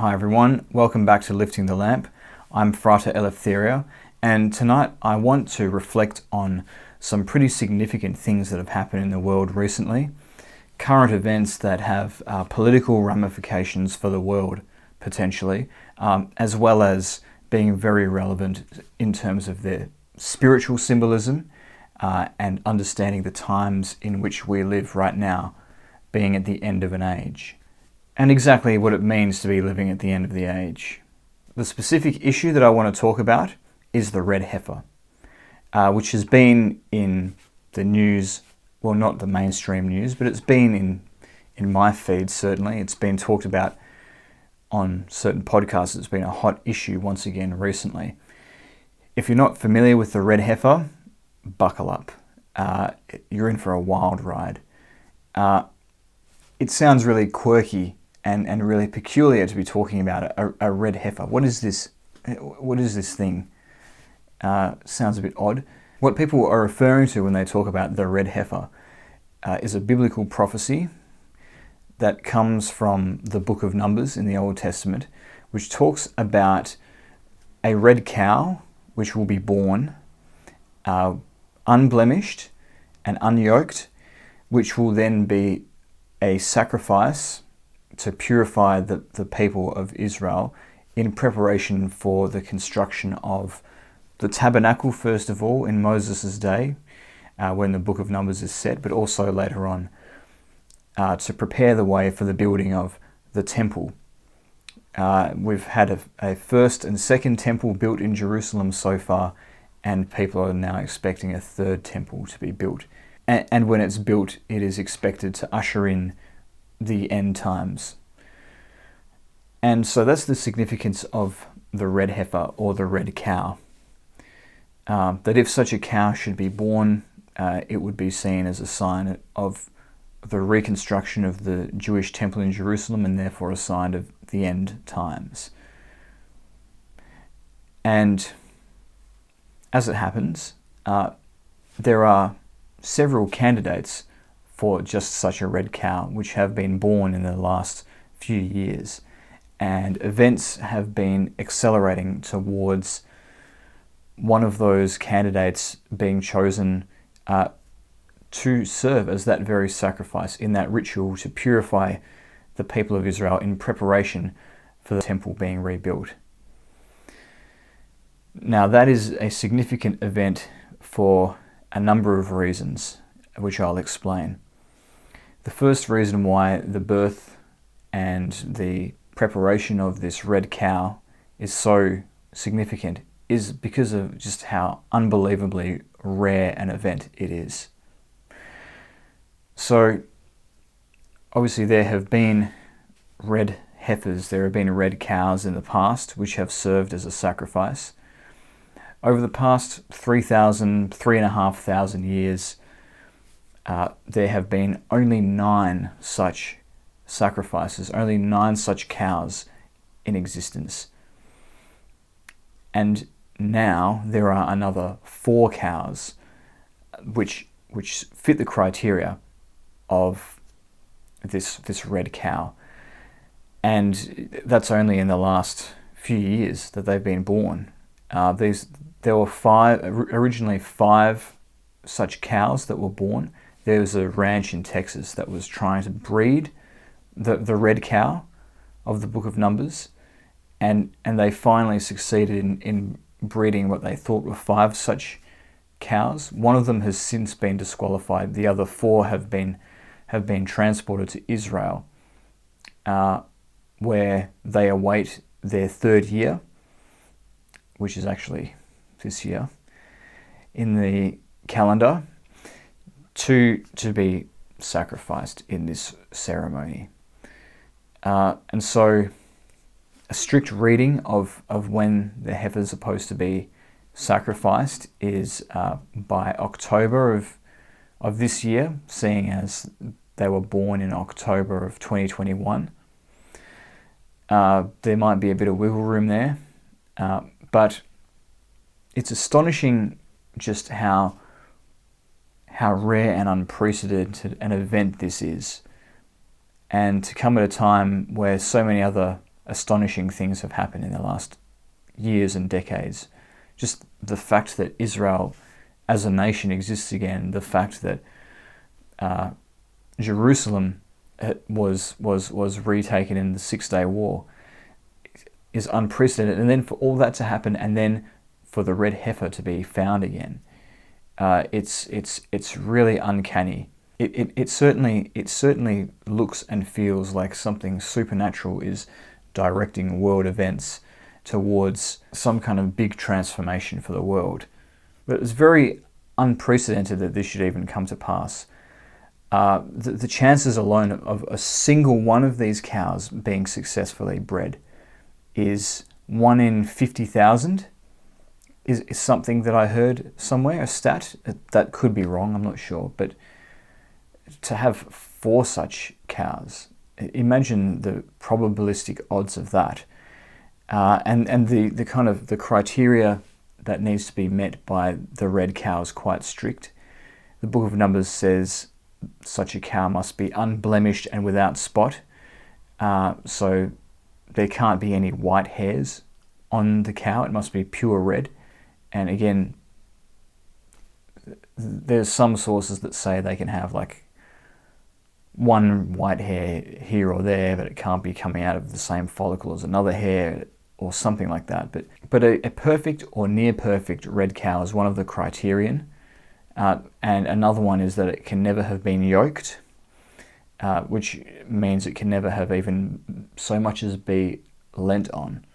Hi everyone, welcome back to Lifting the Lamp. I'm Frater Eleftheria, and tonight I want to reflect on some pretty significant things that have happened in the world recently, current events that have political ramifications for the world, potentially, as well as being very relevant in terms of their spiritual symbolism and understanding the times in which we live right now, being at the end of an age, and exactly what it means to be living at the end of the age. The specific issue that I want to talk about is the Red Heifer, which has been in the news, well, not the mainstream news, but it's been in my feed, certainly. It's been talked about on certain podcasts. It's been a hot issue once again recently. If you're not familiar with the Red Heifer, buckle up. You're in for a wild ride. It sounds really quirky and really peculiar to be talking about a red heifer. What is this? What is this thing? Sounds a bit odd. What people are referring to when they talk about the red heifer is a biblical prophecy that comes from the book of Numbers in the Old Testament, which talks about a red cow which will be born unblemished and unyoked, which will then be a sacrifice to purify the people of Israel in preparation for the construction of the tabernacle, first of all, in Moses' day, when the book of Numbers is set, but also later on to prepare the way for the building of the temple. We've had a first and second temple built in Jerusalem so far, and people are now expecting a third temple to be built. And when it's built, it is expected to usher in the end times. And so that's the significance of the red heifer or the red cow. That if such a cow should be born, it would be seen as a sign of the reconstruction of the Jewish temple in Jerusalem, and therefore a sign of the end times. And as it happens, there are several candidates for just such a red cow, which have been born in the last few years. And events have been accelerating towards one of those candidates being chosen to serve as that very sacrifice in that ritual to purify the people of Israel in preparation for the temple being rebuilt. Now, that is a significant event for a number of reasons, which I'll explain. The first reason why the birth and the preparation of this red cow is so significant is because of just how unbelievably rare an event it is. So, obviously there have been red heifers, there have been red cows in the past which have served as a sacrifice. Over the past 3,500 years, there have been only 9 such sacrifices, only 9 such cows in existence. And now there are another 4 cows which fit the criteria of this red cow. And that's only in the last few years that they've been born. There were originally 5 such cows that were born. There was a ranch in Texas that was trying to breed the red cow of the book of Numbers, and they finally succeeded in breeding what they thought were 5 such cows. One of them has since been disqualified. The other 4 have been transported to Israel, where they await their 3rd year, which is actually this year in the calendar, to be sacrificed in this ceremony. And so a strict reading of when the heifer is supposed to be sacrificed is by October of this year, seeing as they were born in October of 2021. There might be a bit of wiggle room there, but it's astonishing just how rare and unprecedented an event this is. And to come at a time where so many other astonishing things have happened in the last years and decades. Just the fact that Israel as a nation exists again, the fact that Jerusalem was retaken in the 6-day war is unprecedented. And then for all that to happen, and then for the red heifer to be found again, it's really uncanny. It certainly looks and feels like something supernatural is directing world events towards some kind of big transformation for the world. But it's very unprecedented that this should even come to pass. The chances alone of a single one of these cows being successfully bred is 1 in 50,000 is something that I heard somewhere, a stat. That could be wrong, I'm not sure. But to have 4 such cows, imagine the probabilistic odds of that. And the kind of the criteria that needs to be met by the red cow is quite strict. The Book of Numbers says such a cow must be unblemished and without spot. So there can't be any white hairs on the cow. It must be pure red. And again, there's some sources that say they can have like 1 white hair here or there, but it can't be coming out of the same follicle as another hair or something like that. But a perfect or near perfect red cow is one of the criterion. And another one is that it can never have been yoked, which means it can never have even so much as be lent on,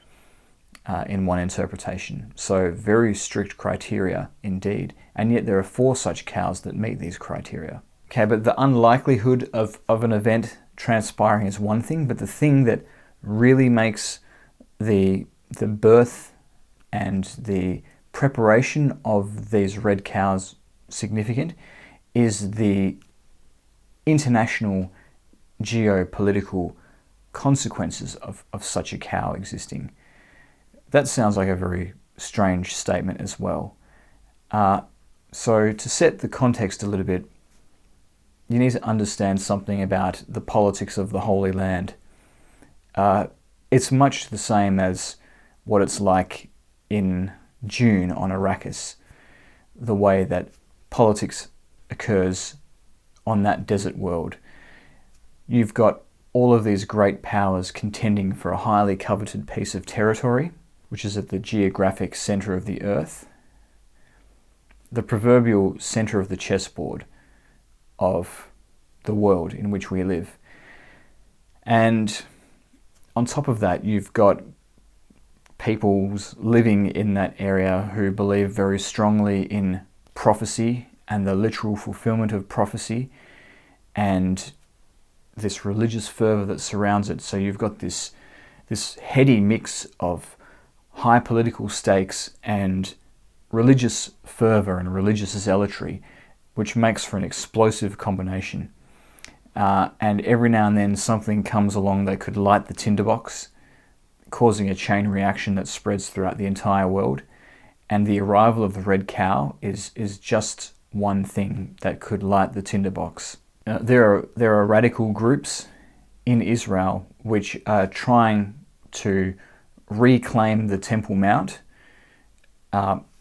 in one interpretation. So very strict criteria indeed. And yet there are 4 such cows that meet these criteria. Okay, but the unlikelihood of an event transpiring is one thing, but the thing that really makes the birth and the preparation of these red cows significant is the international geopolitical consequences of such a cow existing. That sounds like a very strange statement as well. So to set the context a little bit, you need to understand something about the politics of the Holy Land. It's much the same as what it's like in June on Arrakis, the way that politics occurs on that desert world. You've got all of these great powers contending for a highly coveted piece of territory, which is at the geographic center of the earth, the proverbial center of the chessboard of the world in which we live. And on top of that, you've got peoples living in that area who believe very strongly in prophecy and the literal fulfillment of prophecy and this religious fervor that surrounds it. So you've got this heady mix of high political stakes and religious fervor and religious zealotry, which makes for an explosive combination. And every now and then something comes along that could light the tinderbox, causing a chain reaction that spreads throughout the entire world. And the arrival of the red cow is just one thing that could light the tinderbox. There are radical groups in Israel which are trying to reclaim the Temple Mount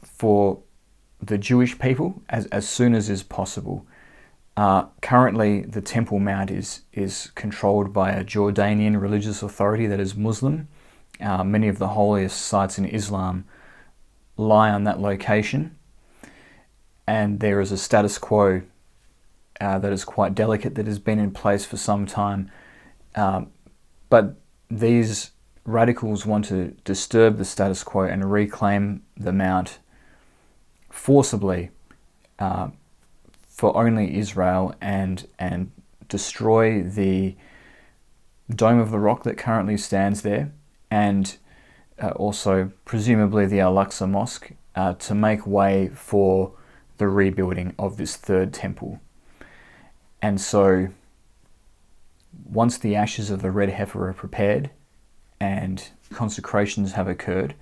for the Jewish people as soon as is possible. Currently, the Temple Mount is controlled by a Jordanian religious authority that is Muslim. Many of the holiest sites in Islam lie on that location, and there is a status quo that is quite delicate that has been in place for some time. But these radicals want to disturb the status quo and reclaim the Mount forcibly for only Israel and destroy the Dome of the Rock that currently stands there, and also presumably the Al-Aqsa Mosque, to make way for the rebuilding of this third temple. And so once the ashes of the red heifer are prepared and consecrations have occurred,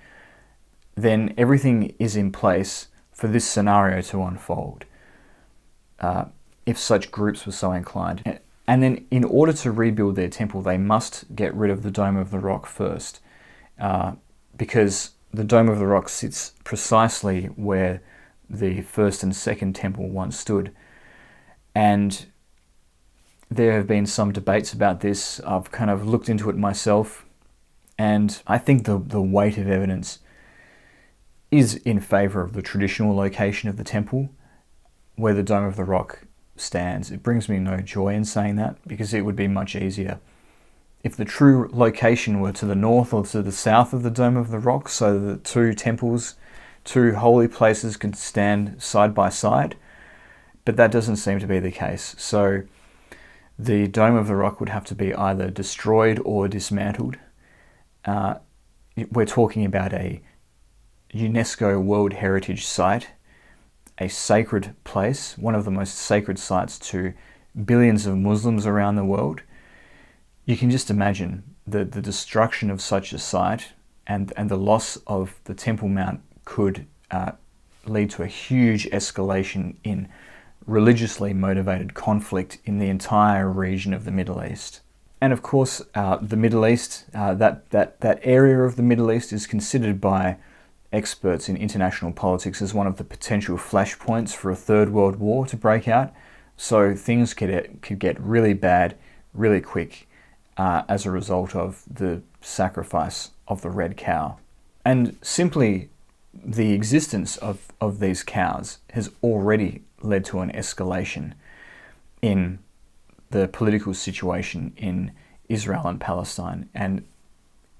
then everything is in place for this scenario to unfold, if such groups were so inclined. And then in order to rebuild their temple, they must get rid of the Dome of the Rock first, because the Dome of the Rock sits precisely where the first and second temple once stood. And there have been some debates about this. I've kind of looked into it myself, and I think the weight of evidence is in favour of the traditional location of the temple, where the Dome of the Rock stands. It brings me no joy in saying that, because it would be much easier if the true location were to the north or to the south of the Dome of the Rock, so that two temples, two holy places, could stand side by side. But that doesn't seem to be the case. So the Dome of the Rock would have to be either destroyed or dismantled. We're talking about a UNESCO World Heritage Site, a sacred place, one of the most sacred sites to billions of Muslims around the world. You can just imagine the destruction of such a site and the loss of the Temple Mount could lead to a huge escalation in religiously motivated conflict in the entire region of the Middle East. And of course, the Middle East, that area of the Middle East is considered by experts in international politics as one of the potential flashpoints for a third world war to break out. So things could get really bad really quick as a result of the sacrifice of the red cow. And simply the existence of these cows has already led to an escalation in the political situation in Israel and Palestine. And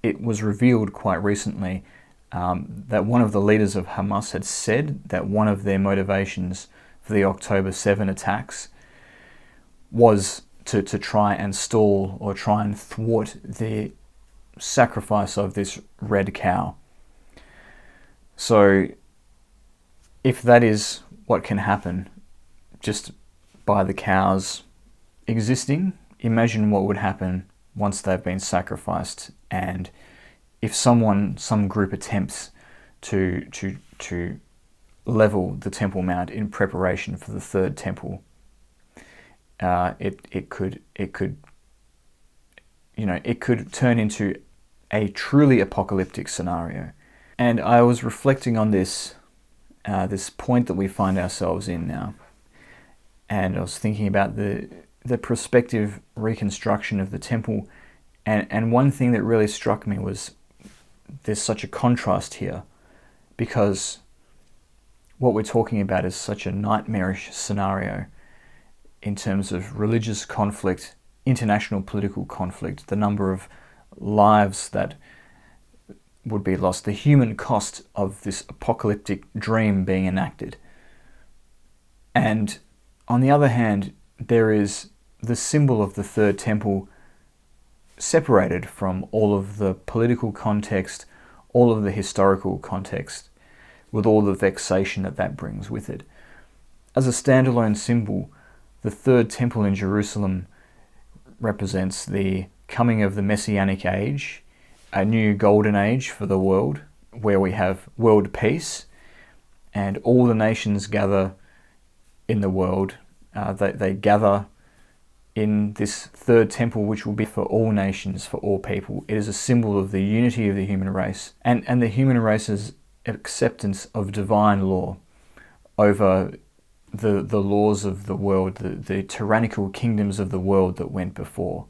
it was revealed quite recently that one of the leaders of Hamas had said that one of their motivations for the October 7 attacks was to try and stall or try and thwart the sacrifice of this red cow. So if that is what can happen just by the cows existing, imagine what would happen once they've been sacrificed, and if some group attempts to level the Temple Mount in preparation for the third temple, it could turn into a truly apocalyptic scenario. And I was reflecting on this point that we find ourselves in now, and I was thinking about the prospective reconstruction of the temple, and one thing that really struck me was there's such a contrast here, because what we're talking about is such a nightmarish scenario in terms of religious conflict, international political conflict, the number of lives that would be lost, the human cost of this apocalyptic dream being enacted. And on the other hand, there is the symbol of the third temple separated from all of the political context, all of the historical context, with all the vexation that brings with it. As a standalone symbol, the third temple in Jerusalem represents the coming of the Messianic age, a new golden age for the world, where we have world peace, and all the nations gather in the world. They gather in this third temple, which will be for all nations, for all people. It is a symbol of the unity of the human race, and the human race's acceptance of divine law over the laws of the world, the tyrannical kingdoms of the world that went before,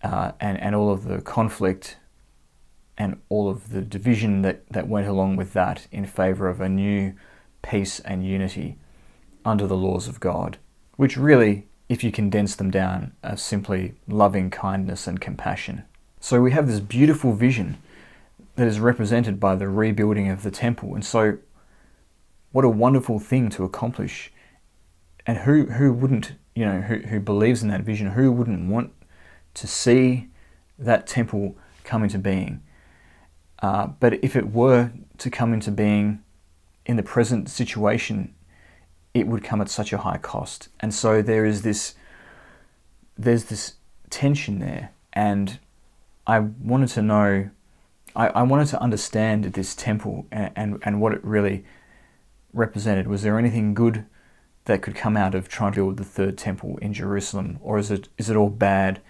and all of the conflict and all of the division that went along with that in favour of a new peace and unity under the laws of God, which really, if you condense them down, are simply loving kindness and compassion. So we have this beautiful vision that is represented by the rebuilding of the temple. And so what a wonderful thing to accomplish. And who wouldn't, who believes in that vision, who wouldn't want to see that temple come into being? But if it were to come into being in the present situation, it would come at such a high cost. And so there's this tension there. And I wanted to know, I wanted to understand this temple and what it really represented. Was there anything good that could come out of trying to build the third temple in Jerusalem? Or is it all bad?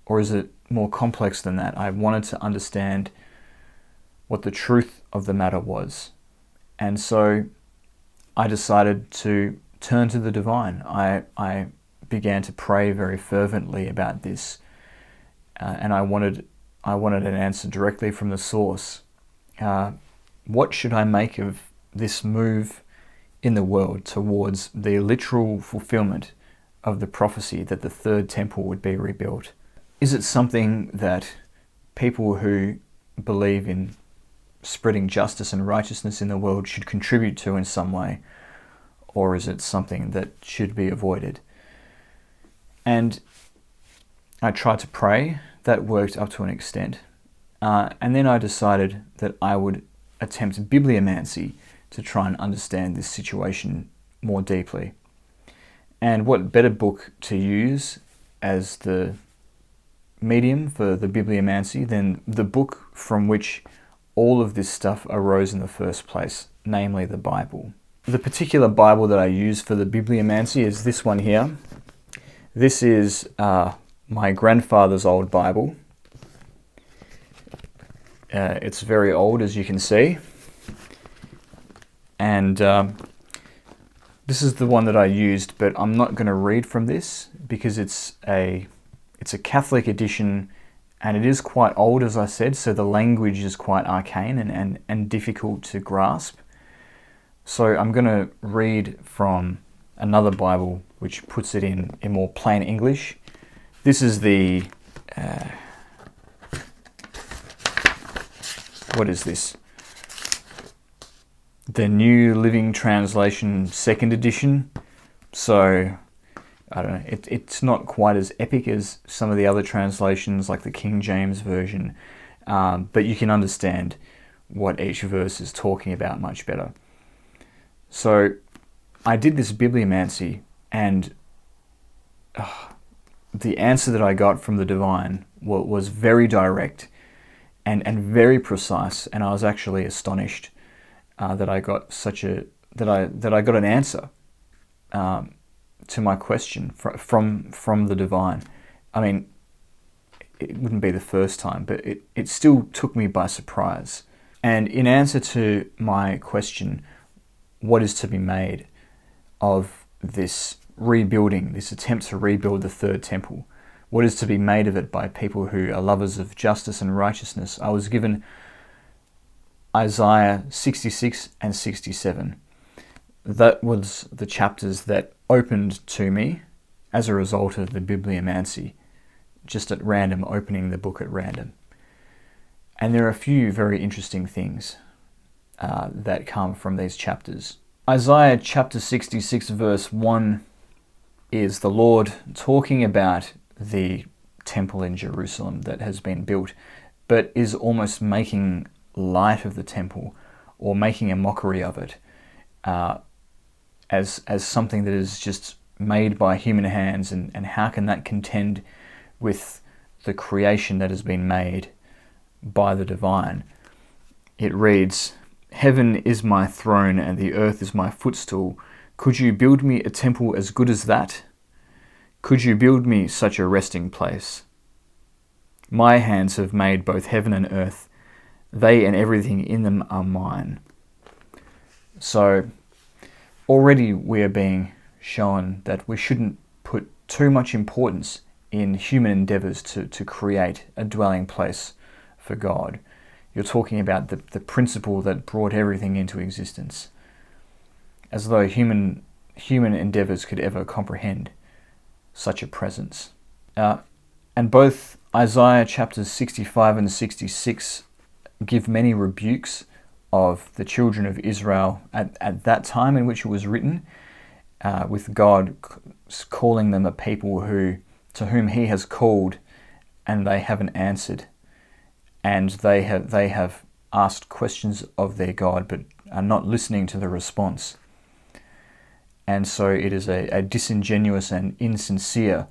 Or is it more complex than that? I wanted to understand what the truth of the matter was. And so I decided to turn to the divine. I began to pray very fervently about this, and I wanted an answer directly from the source. What should I make of this move in the world towards the literal fulfillment of the prophecy that the third temple would be rebuilt? Is it something that people who believe in spreading justice and righteousness in the world should contribute to in some way? Or is it something that should be avoided? And I tried to pray. That worked up to an extent. And then I decided that I would attempt bibliomancy to try and understand this situation more deeply. And what better book to use as the medium for the bibliomancy than the book from which all of this stuff arose in the first place, namely the Bible. The particular Bible that I use for the bibliomancy is this one here. This is my grandfather's old Bible. It's very old, as you can see. And this is the one that I used, but I'm not going to read from this because it's a Catholic edition, and it is quite old, as I said, so the language is quite arcane and difficult to grasp. So I'm going to read from another Bible which puts it in more plain English. This is the... what is this? The New Living Translation, 2nd edition. So, I don't know, it's not quite as epic as some of the other translations, like the King James Version, but you can understand what each verse is talking about much better. So, I did this bibliomancy, and the answer that I got from the divine was very direct and very precise, and I was actually astonished that I got that I got an answer to my question from the divine. I mean, it wouldn't be the first time, but it still took me by surprise. And in answer to my question, what is to be made of this rebuilding, this attempt to rebuild the third temple? What is to be made of it by people who are lovers of justice and righteousness? I was given Isaiah 66 and 67. That was the chapters that opened to me as a result of the bibliomancy, just at random, opening the book at random. And there are a few very interesting things that come from these chapters. Isaiah chapter 66 verse 1 is the Lord talking about the temple in Jerusalem that has been built, but is almost making light of the temple or making a mockery of it as something that is just made by human hands, and how can that contend with the creation that has been made by the divine. It reads, "Heaven is my throne and the earth is my footstool. Could you build me a temple as good as that? Could you build me such a resting place? My hands have made both heaven and earth. They and everything in them are mine." So already we are being shown that we shouldn't put too much importance in human endeavors to create a dwelling place for God. You're talking about the principle that brought everything into existence, as though human endeavors could ever comprehend such a presence. And both Isaiah chapters 65 and 66 give many rebukes of the children of Israel at that time in which it was written, with God calling them a people to whom he has called and they haven't answered, and they have asked questions of their God but are not listening to the response. And so it is a disingenuous and insincere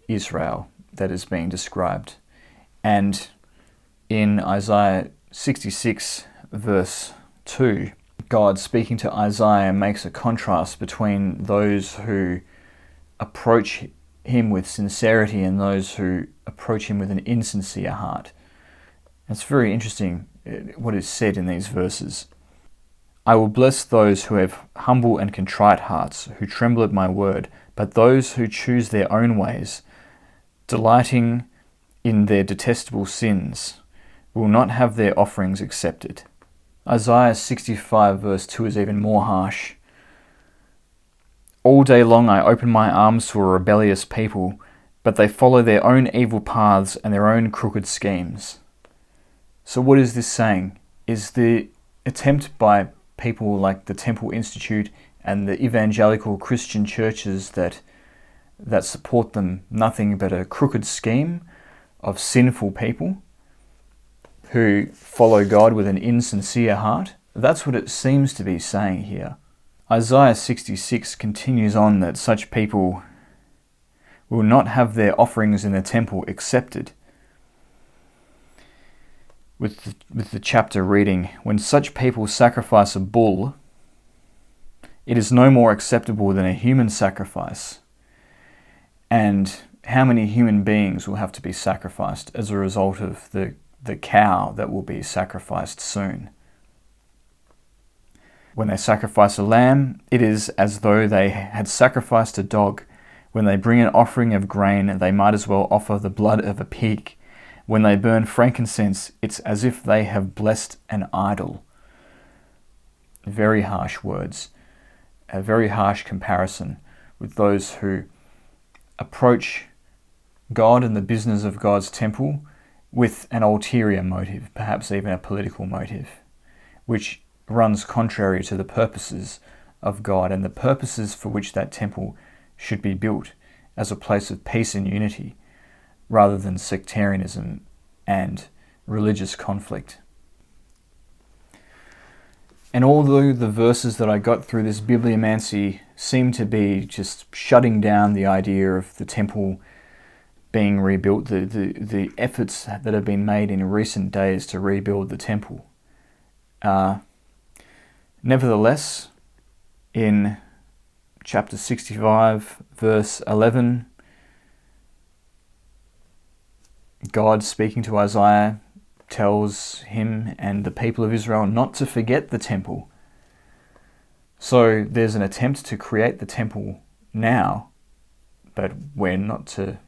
Israel that is being described. And in Isaiah 66 verse 2, God speaking to Isaiah makes a contrast between those who approach him with sincerity and those who approach him with an insincere heart. It's very interesting what is said in these verses. I will bless those who have humble and contrite hearts, who tremble at my word, but those who choose their own ways, delighting in their detestable sins, will not have their offerings accepted. Isaiah 65 verse 2 is even more harsh. All day long I open my arms to a rebellious people, but they follow their own evil paths and their own crooked schemes. So what is this saying? Is the attempt by people like the Temple Institute and the evangelical Christian churches that support them nothing but a crooked scheme of sinful people who follow God with an insincere heart? That's what it seems to be saying here. Isaiah 66 continues on that such people will not have their offerings in the temple accepted. With the chapter reading, when such people sacrifice a bull, it is no more acceptable than a human sacrifice. And how many human beings will have to be sacrificed as a result of the cow that will be sacrificed soon? When they sacrifice a lamb, it is as though they had sacrificed a dog. When they bring an offering of grain, they might as well offer the blood of a pig. When they burn frankincense, it's as if they have blessed an idol. Very harsh words, a very harsh comparison with those who approach God and the business of God's temple with an ulterior motive, perhaps even a political motive, which runs contrary to the purposes of God and the purposes for which that temple should be built as a place of peace and unity, rather than sectarianism and religious conflict. And although the verses that I got through this bibliomancy seem to be just shutting down the idea of the temple being rebuilt, the efforts that have been made in recent days to rebuild the temple, nevertheless, in chapter 65, verse 11, God, speaking to Isaiah, tells him and the people of Israel not to forget the temple. So there's an attempt to create the temple now, but we're not to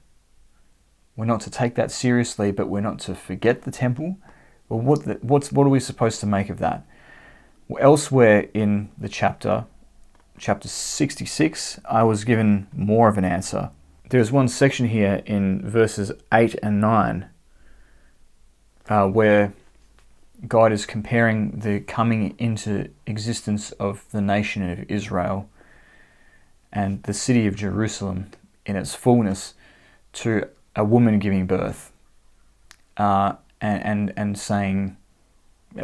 take that seriously, but we're not to forget the temple. Well, what are we supposed to make of that? Well, elsewhere in the chapter 66, I was given more of an answer. There's one section here in verses 8 and 9 where God is comparing the coming into existence of the nation of Israel and the city of Jerusalem in its fullness to a woman giving birth, and saying,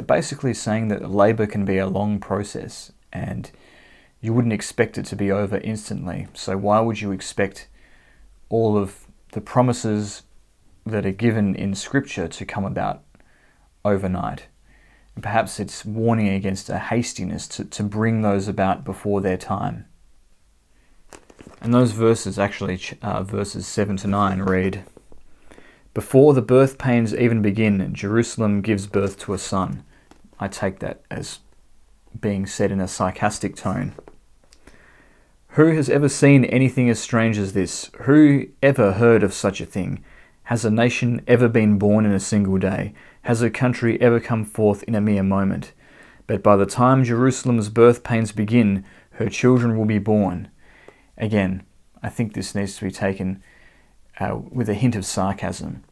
basically saying that labor can be a long process and you wouldn't expect it to be over instantly. So why would you expect all of the promises that are given in Scripture to come about overnight? And perhaps it's warning against a hastiness to bring those about before their time. And those verses, actually verses 7 to 9, read, "Before the birth pains even begin, Jerusalem gives birth to a son." I take that as being said in a sarcastic tone. "Who has ever seen anything as strange as this? Who ever heard of such a thing? Has a nation ever been born in a single day? Has a country ever come forth in a mere moment? But by the time Jerusalem's birth pains begin, her children will be born." Again, I think this needs to be taken with a hint of sarcasm.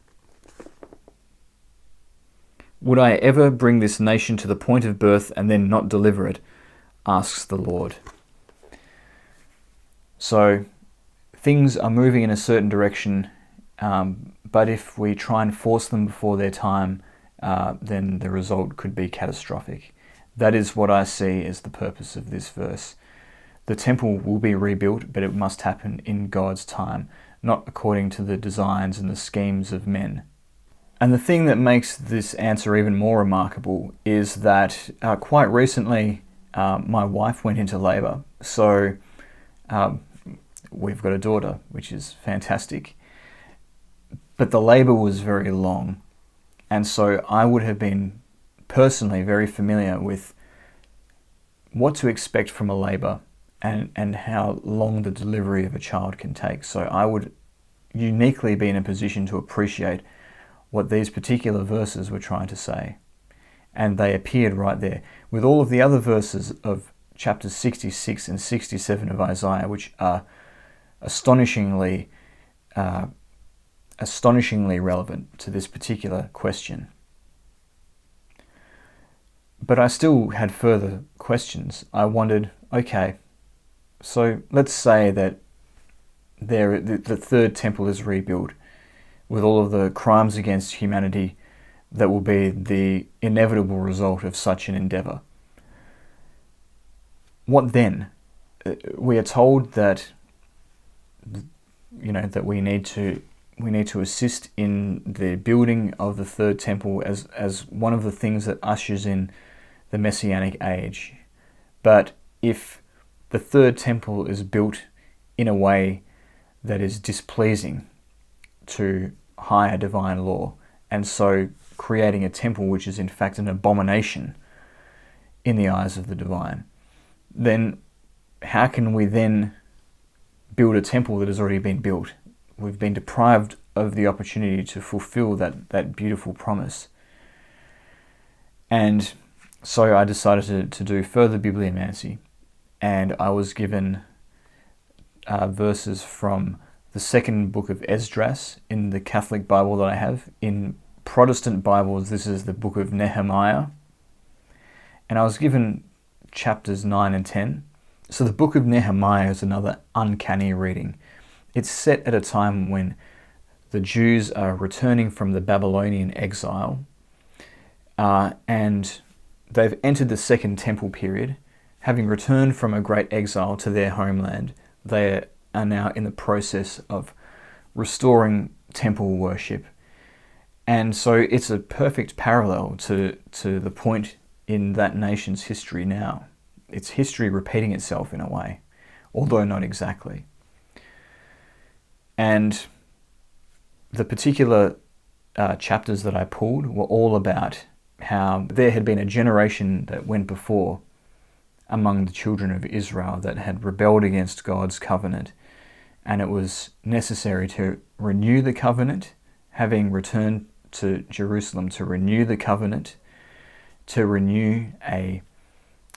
"Would I ever bring this nation to the point of birth and then not deliver it?" asks the Lord. So things are moving in a certain direction, but if we try and force them before their time, then the result could be catastrophic. That is what I see as the purpose of this verse. The temple will be rebuilt, but it must happen in God's time, not according to the designs and the schemes of men. And the thing that makes this answer even more remarkable is that quite recently my wife went into labor. So we've got a daughter, which is fantastic. But the labor was very long. And so I would have been personally very familiar with what to expect from a labor and how long the delivery of a child can take. So I would uniquely be in a position to appreciate what these particular verses were trying to say. And they appeared right there with all of the other verses of chapters 66 and 67 of Isaiah, which are astonishingly relevant to this particular question. But I still had further questions. I wondered, okay, so let's say that the third temple is rebuilt with all of the crimes against humanity that will be the inevitable result of such an endeavor. What then? We are told that that we need to assist in the building of the third temple as one of the things that ushers in the Messianic age. But if the third temple is built in a way that is displeasing to higher divine law, and so creating a temple which is in fact an abomination in the eyes of the divine, then how can we then build a temple that has already been built? We've been deprived of the opportunity to fulfill that beautiful promise. And so I decided to do further bibliomancy, and I was given verses from the second book of Esdras in the Catholic Bible that I have. In Protestant Bibles, this is the book of Nehemiah. And I was given chapters 9 and 10. So the book of Nehemiah is another uncanny reading. It's set at a time when the Jews are returning from the Babylonian exile, and they've entered the Second Temple period. Having returned from a great exile to their homeland, they are now in the process of restoring temple worship. And so it's a perfect parallel to the point in that nation's history now. It's history repeating itself in a way, although not exactly. And the particular chapters that I pulled were all about how there had been a generation that went before among the children of Israel that had rebelled against God's covenant, and it was necessary to renew the covenant, having returned to Jerusalem, to renew the covenant, to renew a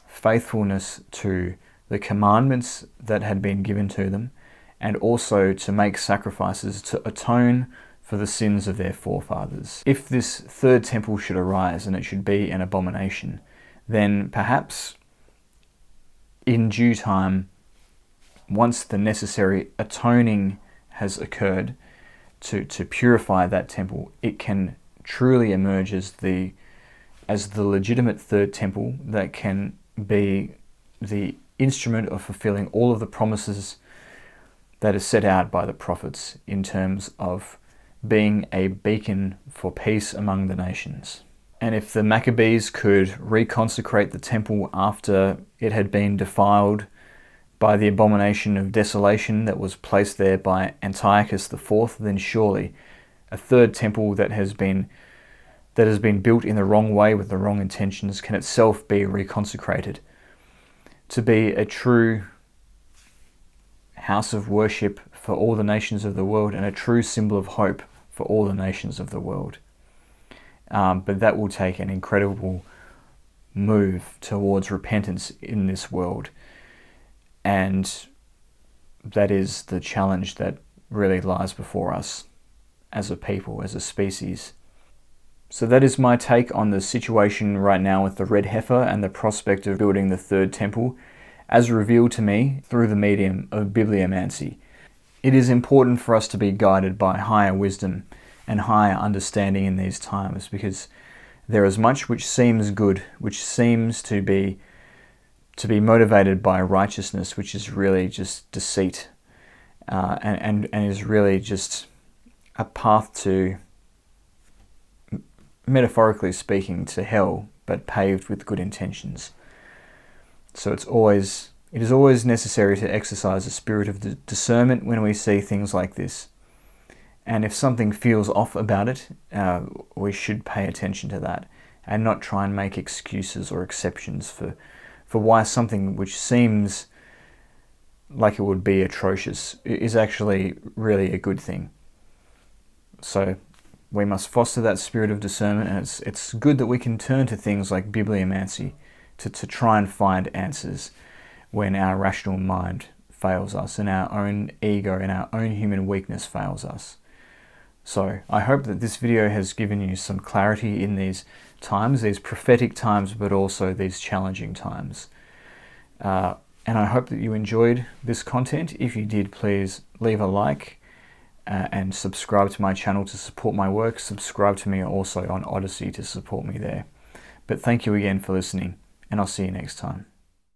faithfulness to the commandments that had been given to them, and also to make sacrifices to atone for the sins of their forefathers. If this third temple should arise and it should be an abomination, then perhaps in due time, once the necessary atoning has occurred to purify that temple, it can truly emerge as the legitimate third temple that can be the instrument of fulfilling all of the promises that is set out by the prophets in terms of being a beacon for peace among the nations. And if the Maccabees could reconsecrate the temple after it had been defiled by the abomination of desolation that was placed there by Antiochus IV, then surely a third temple that has been built in the wrong way with the wrong intentions can itself be reconsecrated to be a true house of worship for all the nations of the world and a true symbol of hope for all the nations of the world. But that will take an incredible move towards repentance in this world. And that is the challenge that really lies before us as a people, as a species. So that is my take on the situation right now with the Red Heifer and the prospect of building the third temple, as revealed to me through the medium of bibliomancy. It is important for us to be guided by higher wisdom and higher understanding in these times, because there is much which seems good, which seems to be motivated by righteousness, which is really just deceit, and is really just a path to, metaphorically speaking, to hell, but paved with good intentions. So it is always necessary to exercise a spirit of discernment when we see things like this. And if something feels off about it, we should pay attention to that and not try and make excuses or exceptions for why something which seems like it would be atrocious is actually really a good thing. So we must foster that spirit of discernment, and it's good that we can turn to things like bibliomancy to try and find answers when our rational mind fails us and our own ego and our own human weakness fails us. So I hope that this video has given you some clarity in these times, these prophetic times, but also these challenging times. And I hope that you enjoyed this content. If you did, please leave a like and subscribe to my channel to support my work. Subscribe to me also on Odyssey to support me there. But thank you again for listening, and I'll see you next time.